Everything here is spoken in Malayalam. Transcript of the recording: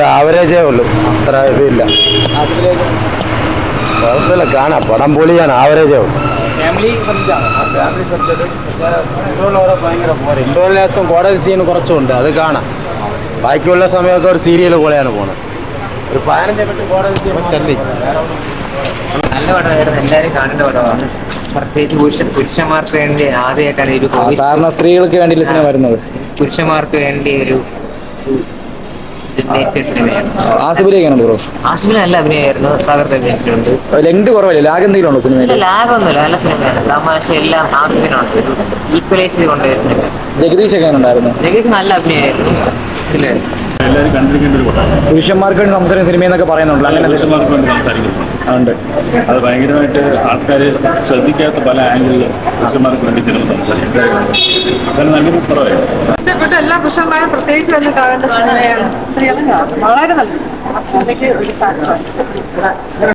ഒരു ആവറേജേ ഉള്ളൂ, അത്ര ഇതില്ല. കുഴപ്പമില്ല, കാണാം. പടം പൊളിയാണ്, ആവറേജേ ഉള്ളൂ. ഫാമിലി സബ്ജക്റ്റാണ്. Family subject. പക്ഷേ ഭയങ്കര പോലെ ഇൻട്രോളിലാസം കോടതി സീൻ കുറച്ചുണ്ട്, അത് കാണാം. ബാക്കിയുള്ള സമയമൊക്കെ ഒരു സീരിയൽ പോലെയാണ് പോകുന്നത്. ഒരു 15 മിനിറ്റ് കോടതി തല്ലി. നല്ല പടമായിരുന്നു, എല്ലാവരും കാണേണ്ട പടമാണ്. പ്രത്യേകിച്ച് പുരുഷന്മാർക്ക് വേണ്ടി ആദ്യമായിട്ടാണ് ഒരു സാധാരണ സ്ത്രീകൾക്ക് വേണ്ടിയുള്ള സിനിമ വരുന്നത്. പുരുഷന്മാർക്ക് വേണ്ടി ഒരു സിനിമയാണ്. ആസിഫിലേക്കാണ് ബ്രോ. ആസിഫിന് നല്ല അഭിനയമായിരുന്നു, തകർത്ത് അഭിനയിച്ചിട്ടുണ്ട്. ലെങ്ത് കുറവല്ലേ, ലാഗ് എന്തെങ്കിലും ഉണ്ടോ സിനിമയിൽ? ലാഗൊന്നുമില്ല, നല്ല സിനിമയാണ്. തമാശ എല്ലാം ആസിഫിനുണ്ട്, ഈക്വലൈസ് ചെയ്ത് കൊണ്ടുവരുന്ന സിനിമ. ജഗദീഷ് ഒക്കെ ഉണ്ടായിരുന്നു. ജഗദീഷ് നല്ല അഭിനയമായിരുന്നു. ഇല്ലേ, എല്ലാവരും കണ്ടിരിക്കേണ്ട ഒരു പടമാണ്. പുരുഷന്മാർക്ക് വേണ്ടി സംസാരിക്കുന്ന സിനിമ എന്നൊക്കെ പറയുന്നുണ്ട്. അങ്ങനെ പുരുഷന്മാർക്ക് വേണ്ടി സംസാരിക്കുന്നുണ്ട്. ഉണ്ട്. അത് ഭയങ്കരമായിട്ട് ആൾക്കാർ ശ്രദ്ധിക്കാത്ത പല ആംഗിളിൽ പുരുഷന്മാർക്ക് വേണ്ടി സിനിമ സംസാരിക്കും. അതൊരു നല്ലൊരു പടമായിരുന്നു. ഇഷ്ടപ്പെട്ട എല്ലാ പുരുഷന്മാരും പ്രത്യേകിച്ച് വന്ന് കാണേണ്ട സിനിമയാണ്. വളരെ നല്ല സിനിമ. ഒരു